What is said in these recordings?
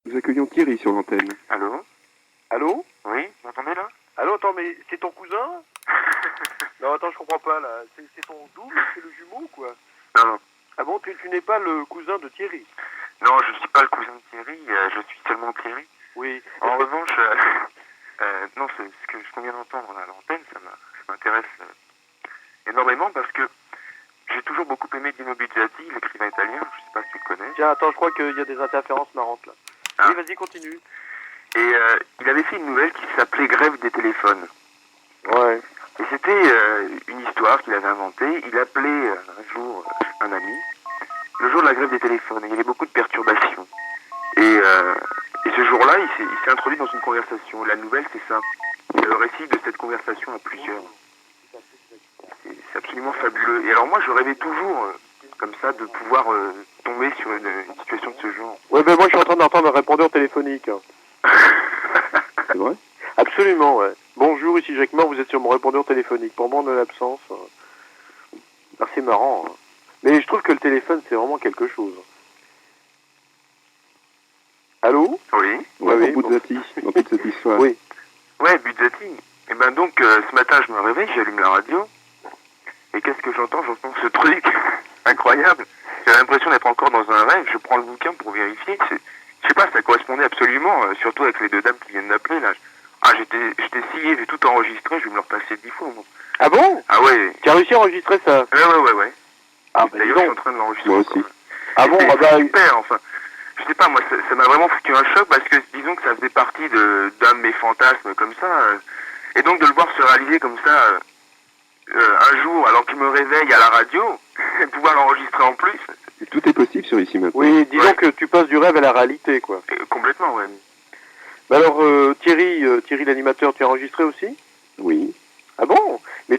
Nous accueillons Thierry sur l'antenne. Allô? Allô? Oui, vous m'entendez là? Allô, attends, mais c'est ton cousin? Non, attends, je comprends pas, là. C'est ton double, c'est le jumeau, quoi? Non, Ah bon, tu n'es pas le cousin de Thierry? non, je ne suis pas le cousin de Thierry, je suis seulement Thierry. Oui. En revanche, non, ce qu'on vient d'entendre à l'antenne, ça m'intéresse énormément parce que j'ai toujours beaucoup aimé Dino Buzzati, l'écrivain italien, je sais pas si tu le connais. Tiens, attends, je crois qu'il y a des interférences marrantes, là. Ah. Oui, vas-y, continue. Et il avait fait une nouvelle qui s'appelait Grève des téléphones. Ouais. Et c'était une histoire qu'il avait inventée. Il appelait un jour un ami, le jour de la grève des téléphones. Et il y avait beaucoup de perturbations. Et ce jour-là, il s'est introduit dans une conversation. La nouvelle, c'est ça. Il y a le récit de cette conversation à plusieurs. C'est absolument fabuleux. Et alors moi, je rêvais toujours, comme ça, de pouvoir tomber sur une situation de ce genre. Ouais, ben moi, je suis en train d'entendre un répondeur téléphonique. C'est vrai? Absolument, ouais. Bonjour, ici Jacques Mort, vous êtes sur mon répondeur téléphonique. Pendant mon absence. Ah, c'est marrant. Hein. Mais je trouve que le téléphone, c'est vraiment quelque chose. Allô? Oui. Ouais, oui, Buzzati, dans toute cette histoire. Oui. Ouais, Buzzati. Et ben donc, ce matin, je me réveille, j'allume la radio. Et qu'est-ce que j'entends? J'entends ce truc incroyable. J'ai l'impression d'être encore dans un rêve. Je prends le bouquin pour vérifier. Je sais pas, ça correspondait absolument, surtout avec les deux dames qui viennent d'appeler là. Ah, j'étais scié, j'ai tout enregistré, je vais me le repasser 10 fois au moins. Ah bon? Ah ouais. Tu as réussi à enregistrer ça? Ouais. Ah, bah dis D'ailleurs, je suis en donc. train de l'enregistrer. Moi encore, aussi. là. Ah bon? Et Ah bah... c'est super, enfin. Je sais pas, moi, ça m'a vraiment foutu un choc parce que disons que ça faisait partie d'un de mes fantasmes comme ça. Et donc de le voir se réaliser comme ça un jour, alors que je me réveille à la radio, et pouvoir l'enregistrer en plus. Et tout est possible sur Ici Maintenant. Oui, disons Ouais. que tu passes du rêve à la réalité, quoi. Complètement, ouais. Bah alors, Thierry l'animateur, tu as enregistré aussi? Oui. Ah bon? Mais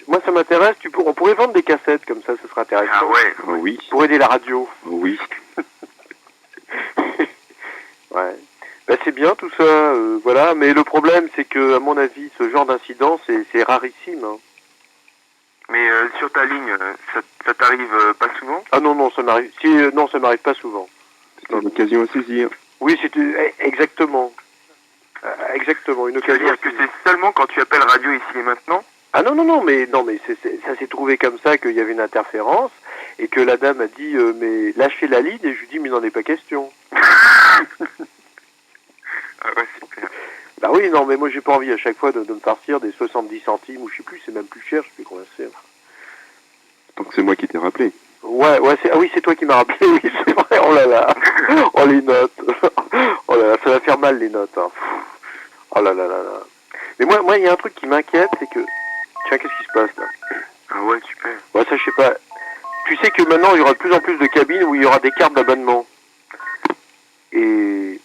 moi ça m'intéresse, on pourrait vendre des cassettes comme ça serait intéressant. Ah ouais. Oh oui. Pour aider la radio. Oh oui. Ouais. Bah c'est bien tout ça, voilà, mais le problème c'est que, à mon avis, ce genre d'incident, c'est rarissime. Hein. Mais sur ta ligne, ça t'arrive pas souvent? Ah non, ça m'arrive. Non, ça m'arrive pas souvent. C'est une occasion à saisir. Oui, exactement. Exactement, une Tu veux occasion. dire que c'est seulement quand tu appelles radio ici et maintenant? Ah non, mais ça s'est trouvé comme ça qu'il y avait une interférence et que la dame a dit mais lâchez la ligne et je lui dis mais il n'en est pas question. Ah ouais, super. Bah oui, non, mais moi j'ai pas envie à chaque fois de me farcir des 70 centimes ou je sais plus, c'est même plus cher, je sais plus combien c'est. Tant que c'est moi qui t'ai rappelé. Ouais, oui, c'est toi qui m'as rappelé, oui, c'est vrai, oh là là, oh les notes, oh là là, ça va faire mal les notes, hein. Oh là là là là. Mais moi, il y a un truc qui m'inquiète, c'est que, tiens, qu'est-ce qui se passe là? Ah ouais, super. Ouais, ça je sais pas. Tu sais que maintenant il y aura de plus en plus de cabines où il y aura des cartes d'abonnement. Et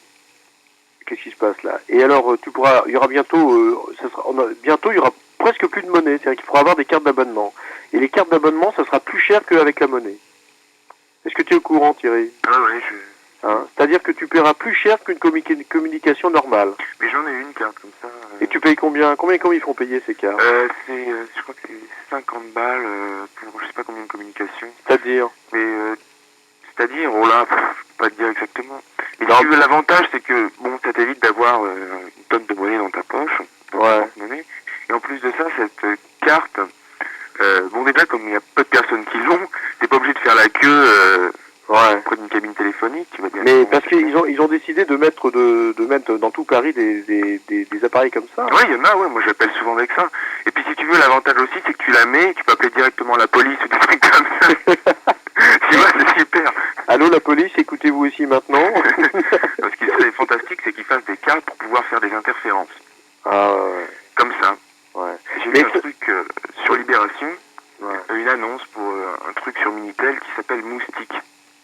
qu'est-ce qui se passe là? Et alors il y aura bientôt, bientôt il y aura presque plus de monnaie, c'est-à-dire qu'il faudra avoir des cartes d'abonnement. Et les cartes d'abonnement, ça sera plus cher qu'avec la monnaie. Est-ce que tu es au courant, Thierry? Ah ouais, Hein? C'est-à-dire que tu paieras plus cher qu'une communication normale. mais j'en ai une carte comme ça. Et tu payes combien? Combien ils font payer ces cartes? Je crois que c'est 50 balles pour je sais pas combien de communications. C'est-à-dire? Mais c'est-à-dire, oh là, je peux pas te dire exactement. Mais si tu veux, l'avantage, c'est que bon, ça t'évite d'avoir une tonne de monnaie dans ta poche. Ouais. Monnaie. Et en plus de ça, cette carte, bon déjà, comme il y a peu de personnes qui l'ont, t'es pas obligé de faire la queue près d'une cabine téléphonique. Tu vas bien. Mais parce qu'ils ont décidé de mettre dans tout Paris des appareils comme ça. Ouais, il y en a, ouais, moi j'appelle souvent avec ça. Et puis si tu veux, l'avantage aussi, c'est que tu la mets, tu peux appeler directement la police ou des trucs comme ça. Tu vois, c'est super. Allô la police, écoutez-vous ici maintenant. Ce qui serait fantastique, c'est qu'ils fassent des cartes pour pouvoir faire des interférences. Ah ouais. Comme ça. Ouais. J'ai vu un truc sur Libération, Ouais. une annonce pour un truc sur Minitel qui s'appelle Moustique.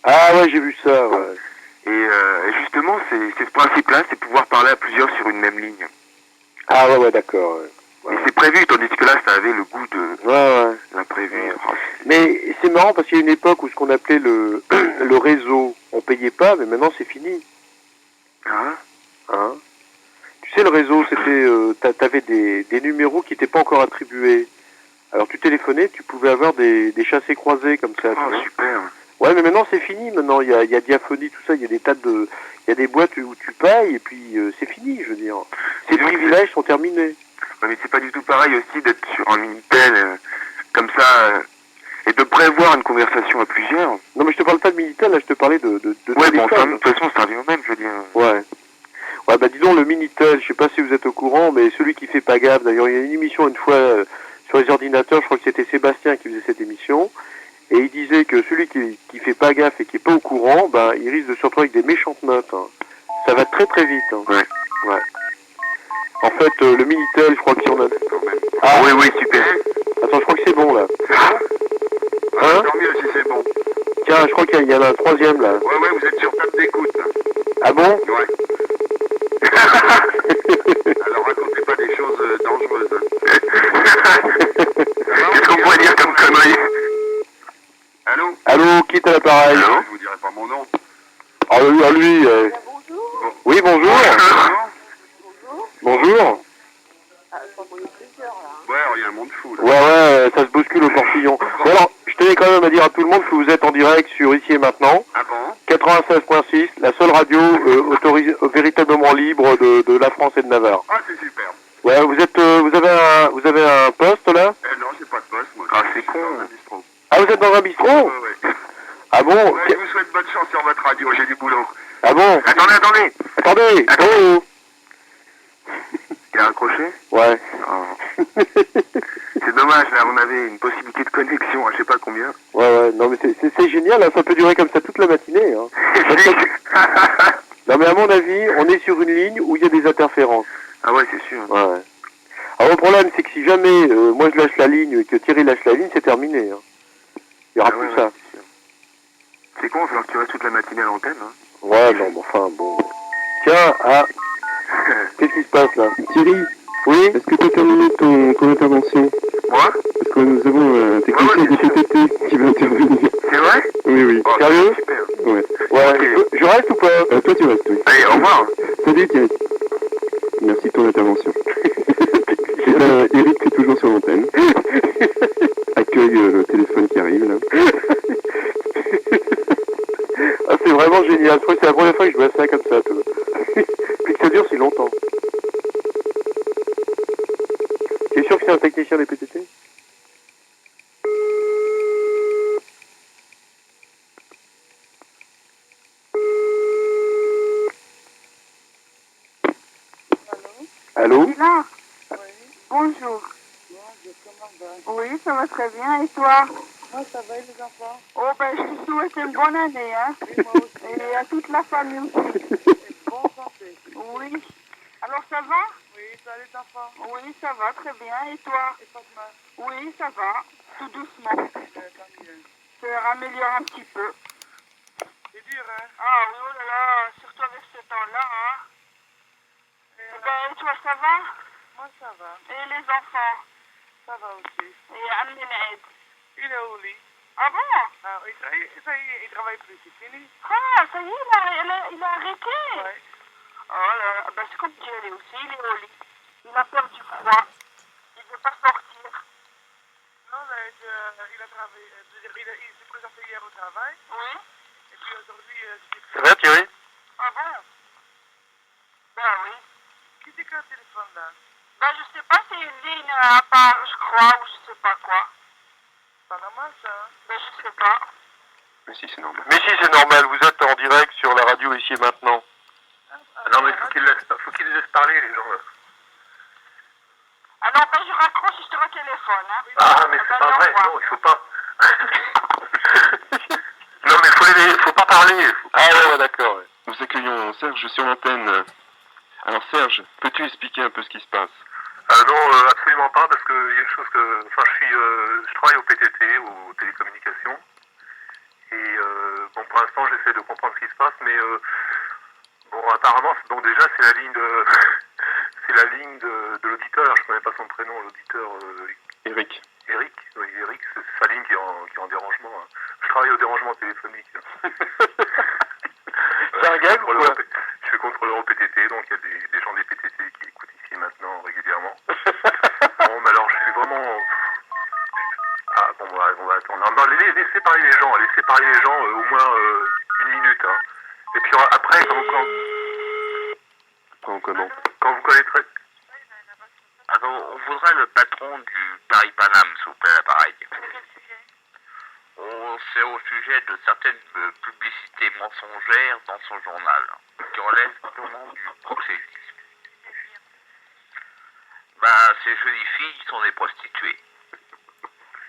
Ah ouais, j'ai vu ça, ouais. Et justement, c'est ce principe-là, c'est pouvoir parler à plusieurs sur une même ligne. Ah ouais, d'accord. Ouais. Et c'est prévu, tandis que là, ça avait le goût de Ouais. l'imprévu. Ouais. Oh, Mais c'est marrant parce qu'il y a une époque où ce qu'on appelait le réseau, on payait pas, mais maintenant c'est fini. Hein? Tu sais, le réseau, c'était, t'avais des numéros qui n'étaient pas encore attribués. Alors tu téléphonais, tu pouvais avoir des chassés croisés comme ça. Tu Oh, vois. super. Ouais, mais maintenant c'est fini. Maintenant, il y a Diaphonie, tout ça. Il y a des tas de, il y a des boîtes où tu payes et puis c'est fini. Je veux dire, ces privilèges sont terminés. Ouais, mais c'est pas du tout pareil aussi d'être sur un Minitel comme ça et de prévoir une conversation à plusieurs. Non, mais je te parle pas de Minitel, là, je te parlais de Ouais, bon, téléphone. de toute façon, ça revient au même, je veux dire. Ouais. Ouais, bah dis donc, le Minitel, je sais pas si vous êtes au courant, mais celui qui fait pas gaffe, d'ailleurs, il y a une émission une fois sur les ordinateurs, je crois que c'était Sébastien qui faisait cette émission, et il disait que celui qui fait pas gaffe et qui est pas au courant, bah, il risque de se retrouver avec des méchantes notes. Hein. Ça va très très vite. Hein. Ouais. Ouais. En fait, le Minitel, je crois que si on a... Ah oui, oui, super. Attends, je crois que c'est bon, là. Hein? Tant mieux si c'est bon. Tiens, je crois qu'il y en a un troisième, là. Ouais, ouais, vous êtes sur table d'écoute. Ah bon? Ouais. Alors racontez pas des choses dangereuses. Qu'est-ce qu'on pourrait dire comme connerie? Allô? Allô, qui est à l'appareil? Allô? Je vous dirai pas mon nom. Ah lui, Bonjour. Oui, bonjour. Bonjour. Ah, je crois qu'on est plusieurs là. Hein. Ouais, il y a un monde fou là. Ouais, ça se bouscule au portillon. Bon alors, je tenais quand même à dire à tout le monde que vous êtes en direct sur Ici et Maintenant, Ah bon? 96.6, la seule radio autorisée, véritablement libre de la France et de Navarre. Ah, c'est super. Ouais, vous avez un poste là? Non, j'ai pas de poste, moi. Ah, c'est con. Bistrot. Ah, vous êtes dans un bistrot? Ouais. Ah bon? Ouais, je vous souhaite bonne chance sur votre radio, j'ai du boulot. Ah bon? Attendez. Attendez! Attends. Oh! Il a raccroché? Ouais. Oh. C'est dommage, là, on avait une possibilité de connexion à je sais pas combien. Ouais, non mais c'est génial, hein, ça peut durer comme ça toute la matinée. Hein. Non mais à mon avis, on est sur une ligne où il y a des interférences. Ah ouais, c'est sûr. Ouais. Alors le problème c'est que si jamais moi je lâche la ligne et que Thierry lâche la ligne, c'est terminé. Hein. Il y aura plus ça. C'est sûr. C'est con, il va falloir que tu restes toute la matinée à l'antenne. Hein. Ouais, non, mais enfin bon. Tiens, qu'est-ce qui se passe là? Thierry, Oui? est-ce que tu as terminé ton intervention? Moi? Parce que nous avons un technicien Ouais, de PTT qui va intervenir. C'est vrai? Oui. Oh, Sérieux? super. Ouais. Ouais, Ok. je reste ou pas? Toi, tu restes, oui. Allez, au revoir. Salut, Thierry. Merci de ton intervention. Et ben, Eric est toujours sur l'antenne. Accueille le téléphone qui arrive, là. Ah, c'est vraiment génial, je crois que c'est la première fois que je vois ça comme ça, toi. Puis que ça dure si longtemps. T'es sûr que c'est un technicien des PTT? Allô? Là. Oui. Bonjour. Oui, ça va très bien. Et toi? Moi, ça va, les enfants? Oh, ben, je te souhaite une bonne année, hein. Oui, moi aussi. Et à toute la famille aussi. Bonne santé. Oui. Alors, ça va? Oui, ça va, les enfants? Oui, ça va, très bien. Et toi? Et Fatma? Oui, ça va. Tout doucement. Ça raméliore un petit peu. C'est dur, hein? Ah oui, oh là là, surtout avec ce temps-là, hein. Et toi, ça va? Moi, ça va. Et les enfants? Ça va aussi. Et Amined? Il est au lit. Ah bon? Ah, il travaille plus, c'est fini. Ah, ça y est, il a arrêté? Ouais. Oh là là, ben c'est comme Thierry aussi, il est au lit. Il a peur du froid. Il ne veut pas sortir. Non, mais il a travaillé, il s'est présenté hier au travail. Oui. Et puis aujourd'hui, Ça va, Thierry? Ah bon? Ben oui. Qui c'est qu'un téléphone là? Ben je sais pas, c'est une ligne à part, je crois, ou je sais pas quoi. C'est pas normal ça, hein? Ben je sais pas. Mais si, c'est normal. Mais si, c'est normal, vous êtes en direct sur la radio Ici et Maintenant. Non, mais faut qu'ils laissent parler, les gens, là. Ah non, ben je raccroche et je te retéléphone, hein? Ah, mais c'est pas vrai, non, il faut pas. Non, mais faut pas parler. Ah ouais, d'accord. Ouais. Nous accueillons Serge sur l'antenne. Alors Serge, peux-tu expliquer un peu ce qui se passe? Non, absolument pas, parce qu'il y a une chose que... Enfin, je travaille au PTT, aux télécommunications. Et bon, pour l'instant, j'essaie de comprendre ce qui se passe, mais bon, apparemment, donc déjà, c'est la ligne de... c'est la ligne de l'auditeur. Je connais pas son prénom, l'auditeur... Eric. Eric, oui, Eric, c'est sa ligne qui est en dérangement. Hein. Je travaille au dérangement téléphonique. C'est un gag ou quoi? Je suis contrôleur au PTT, donc il y a des gens des PTT qui écoutent ici maintenant régulièrement. Bon, mais alors je suis vraiment... Ah bon, on va attendre. Non, laissez parler les gens, au moins une minute. Hein. Et puis après, quand vous connaîtrez... Alors, on voudrait le patron du Paris Paname, s'il vous plaît, l'appareil. C'est au sujet de certaines publicités mensongères dans son journal, qui relèvent purement du proxénétisme. Bah, ces jolies filles qui sont des prostituées.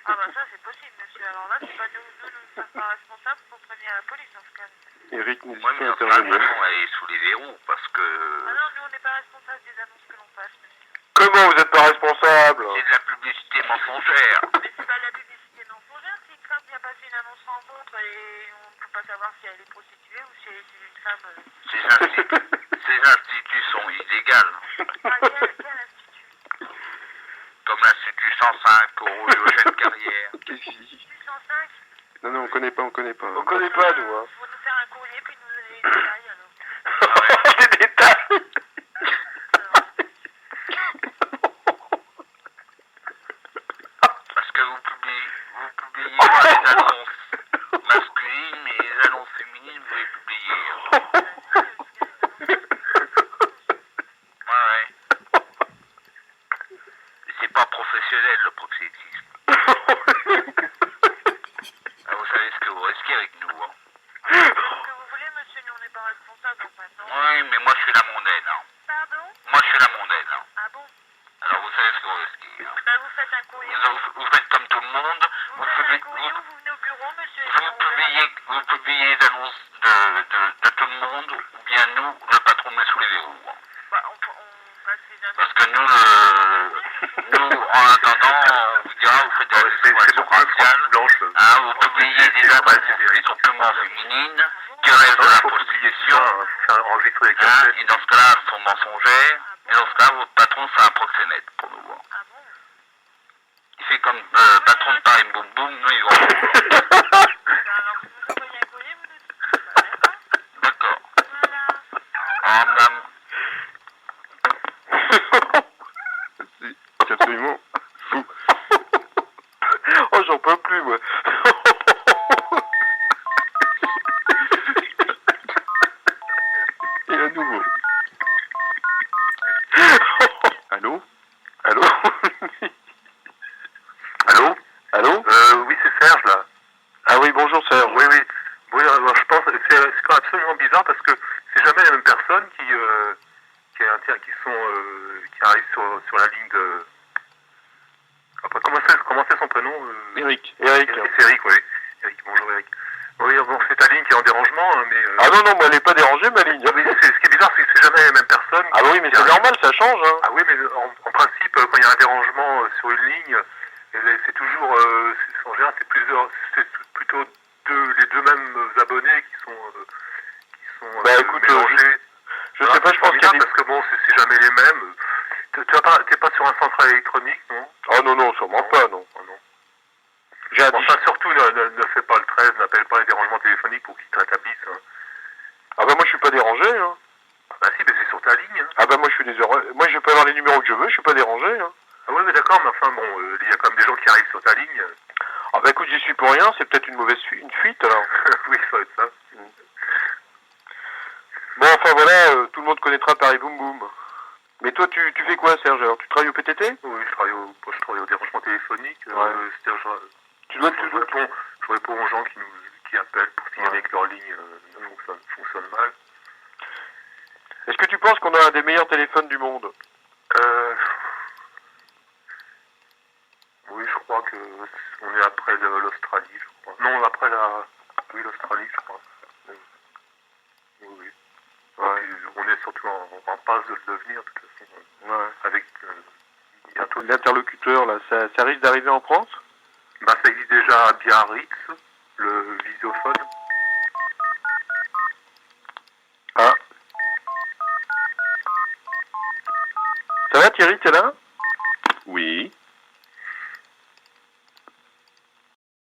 Ah bah ça c'est possible, monsieur. Alors là, c'est pas nous ne sommes pas responsables pour prévenir la police en ce cas. Eric, Moi, n'hésite mais pas à enfin, intervenir. elle est sous les verrous, parce que... Ah non, nous on n'est pas responsables des annonces que l'on passe, monsieur. Comment vous êtes pas responsable? C'est de la publicité mensongère. Mais c'est pas de la publicité mensongère, si une femme vient passer une annonce rencontre et on ne peut pas savoir si elle est prostituée ou si c'est une femme... Ces instituts sont illégales. Ah, quel institut? Comme l'Institut 105 au Eugène Carrière. Qu'est-ce qu'il dit? 105? Non, on connaît pas. On connaît pas, nous, hein. Faut nous faire un courrier puis nous donner les détails alors. Des détails. Parce que vous publiez pas les annonces masculines, mais les annonces féminines, vous les publiez. Ouais. Et c'est pas professionnel, le proxénétisme. Ah, vous savez ce que vous risquez avec nous, hein. Ce que vous voulez, monsieur, nous on n'est pas responsables en fait, non? Oui, mais moi je suis la mondaine, hein. Pardon? Moi je suis la mondaine, hein. Ah bon? Alors vous savez ce que vous risquez, hein. Bah vous faites un courrier. Vous faites comme tout le monde, Vous faites un courrier ou vous venez au bureau, monsieur? et vous publiez les annonces de tout le monde, ou bien nous, le patron met sous les verrous. Hein. Bah on passe les annonces. Parce que nous, en attendant, on vous dira, vous faites des exploitations raciales, hein, vous publiez des annonces qui sont purement féminines, qui relèvent de la prostitution, enregistrer les hein, et dans ce cas-là, elles sont mensongères, et dans ce cas-là, votre patron, c'est un proxénète pour nous. Hein. Ah bon? Il fait comme patron de Paris Boum Boum, nous, ils vont. Alors vous nous envoyez un courrier, vous nous dites ça, d'accord? D'accord. Voilà. Ah, madame. C'est absolument fou. Oh, j'en peux plus, moi. Et à nouveau. Allô? Allô? Allô? Allô? Oui, c'est Serge, là. Ah oui, bonjour, Serge. Oui. Oui, alors, je pense que c'est absolument bizarre parce que c'est jamais les mêmes personnes qui arrivent sur la ligne de... Après, comment c'est son prénom Eric. Eric. C'est Eric, oui. Eric, bonjour Eric. Oui, bon, c'est ta ligne qui est en dérangement, hein, mais... Ah non, moi, elle est pas dérangée, ma ligne. Oui, ce qui est bizarre, c'est que c'est jamais les mêmes personnes. Ah oui, mais c'est normal, ça change, hein. Ah oui, mais en principe, quand il y a un dérangement sur une ligne, c'est toujours... en général, c'est plutôt les deux mêmes abonnés qui sont Bah, écoute, mélangés. Je sais pas, je pense qu'il y a des... Parce que bon, c'est jamais les mêmes. T'es pas sur un central électronique, non? Oh non, sûrement pas, non. Oh, non. J'ai un Enfin, surtout, ne fais pas le 13, n'appelle pas les dérangements téléphoniques pour qu'ils te rétablissent. Hein. Ah bah moi, je suis pas dérangé, hein. Bah si, mais c'est sur ta ligne. Hein. Ah bah moi, je suis désolé. Moi, je peux avoir les numéros que je veux, je suis pas dérangé, hein. Ah oui, mais d'accord, mais enfin, bon, il y a quand même des gens qui arrivent sur ta ligne. Ah bah écoute, j'y suis pour rien, c'est peut-être une fuite, alors. Oui, ça va être ça. Bon, enfin voilà, tout le monde connaîtra Paris Boum Boum. Mais toi, tu fais quoi, Serge? Alors, tu travailles au PTT? Oui, je travaille au dérangement téléphonique. Ouais. Tu dois je réponds aux gens qui appellent pour signaler que leur ligne fonctionne mal. Est-ce que tu penses qu'on a un des meilleurs téléphones du monde? Oui, je crois que on est après l'Australie, je crois. Non, après l'Australie, je crois. Oui. Ouais. On est surtout en passe de le devenir, de toute façon. Ouais. Avec bientôt... L'interlocuteur, là, ça risque d'arriver en France? Bah, ça existe déjà à Biarritz, le visiophone. Ah. Ça va, Thierry, t'es là? Oui.